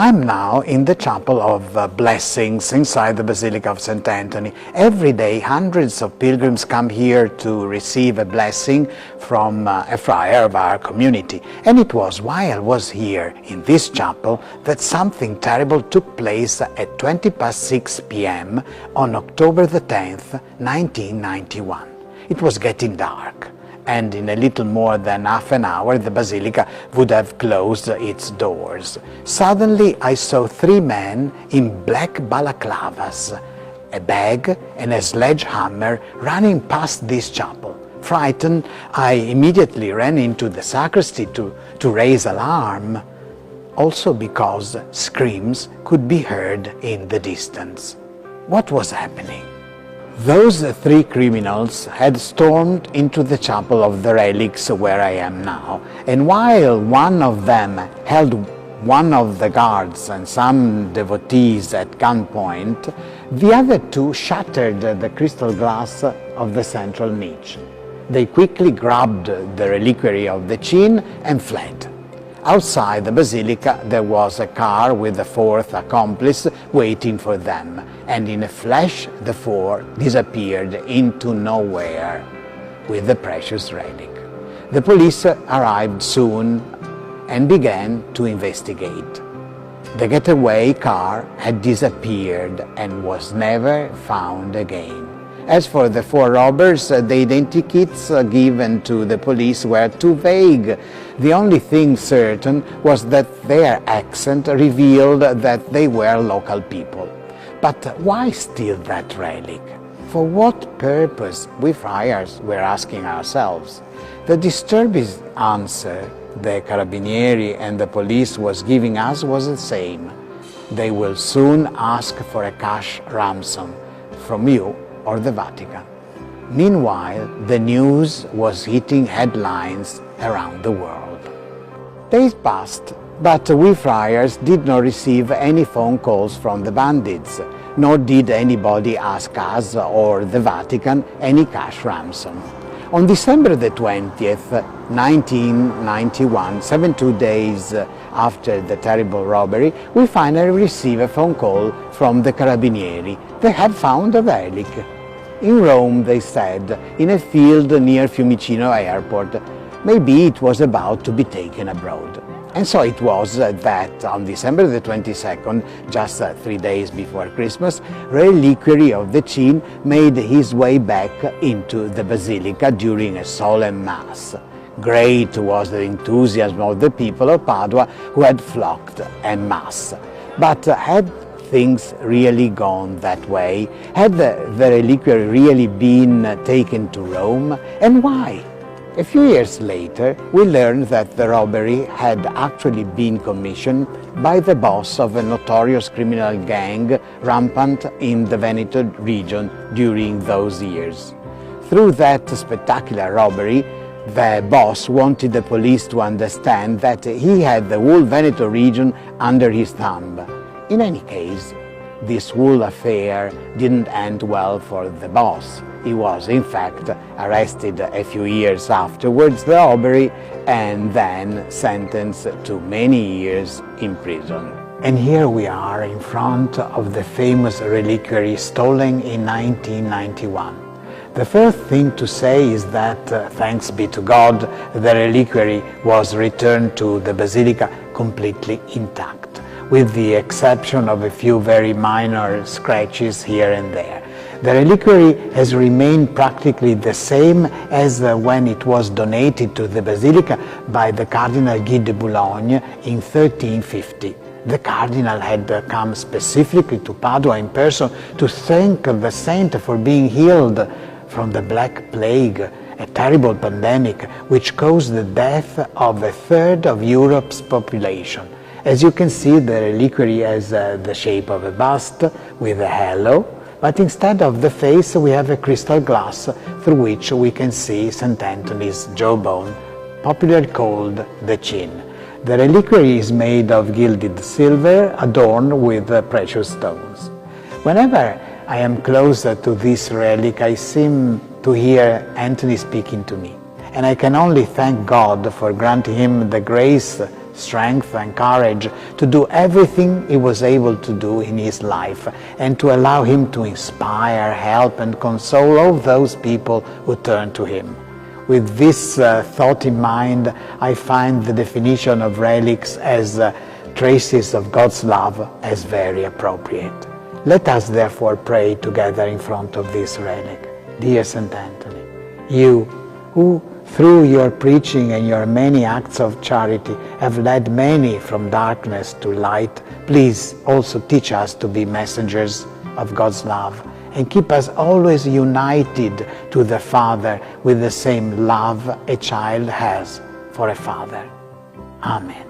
I'm now in the Chapel of Blessings inside the Basilica of St. Anthony. Every day hundreds of pilgrims come here to receive a blessing from a friar of our community. And it was while I was here in this chapel that something terrible took place at 6 p.m. on October the 10th, 1991. It was getting dark, and in a little more than half an hour the basilica would have closed its doors. Suddenly I saw three men in black balaclavas, a bag and a sledgehammer running past this chapel. Frightened, I immediately ran into the sacristy to raise alarm, also because screams could be heard in the distance. What was happening? Those three criminals had stormed into the chapel of the relics where I am now, and while one of them held one of the guards and some devotees at gunpoint, the other two shattered the crystal glass of the central niche. They quickly grabbed the reliquary of the Chin and fled. Outside the basilica there was a car with a fourth accomplice waiting for them, and in a flash the four disappeared into nowhere with the precious relic. The police arrived soon and began to investigate. The getaway car had disappeared and was never found again. As for the four robbers, the identikits given to the police were too vague. The only thing certain was that their accent revealed that they were local people. But why steal that relic? For what purpose? We friars were asking ourselves. The disturbing answer the Carabinieri and the police was giving us was the same. They will soon ask for a cash ransom from you or the Vatican. Meanwhile, the news was hitting headlines around the world. Days passed, but we friars did not receive any phone calls from the bandits, nor did anybody ask us or the Vatican any cash ransom. On December the 20th, 1991, 72 days after the terrible robbery, we finally received a phone call from the Carabinieri. They had found a relic. In Rome, they said, in a field near Fiumicino airport. Maybe it was about to be taken abroad. And so it was that on December the 22nd, just 3 days before Christmas, Reliquary of the Chin made his way back into the Basilica during a solemn Mass. Great was the enthusiasm of the people of Padua who had flocked en masse. But had things really gone that way? Had the reliquary really been taken to Rome? And why? A few years later, we learned that the robbery had actually been commissioned by the boss of a notorious criminal gang rampant in the Veneto region during those years. Through that spectacular robbery, the boss wanted the police to understand that he had the whole Veneto region under his thumb. In any case, this whole affair didn't end well for the boss. He was, in fact, arrested a few years afterwards the robbery and then sentenced to many years in prison. And here we are in front of the famous reliquary stolen in 1991. The first thing to say is that, thanks be to God, the reliquary was returned to the Basilica completely intact, with the exception of a few very minor scratches here and there. The reliquary has remained practically the same as when it was donated to the Basilica by the Cardinal Guy de Boulogne in 1350. The Cardinal had come specifically to Padua in person to thank the saint for being healed from the Black Plague, a terrible pandemic which caused the death of a third of Europe's population. As you can see, the reliquary has the shape of a bust with a halo, but instead of the face we have a crystal glass through which we can see St. Anthony's jawbone, popularly called the Chin. The reliquary is made of gilded silver adorned with precious stones. Whenever I am closer to this relic, I seem to hear Anthony speaking to me, and I can only thank God for granting him the grace strength and courage to do everything he was able to do in his life, and to allow him to inspire, help and console all those people who turn to him. With this thought in mind, I find the definition of relics as traces of God's love as very appropriate. Let us therefore pray together in front of this relic. Dear St. Anthony, you who through your preaching and your many acts of charity have led many from darkness to light, please also teach us to be messengers of God's love, and keep us always united to the Father with the same love a child has for a father. Amen.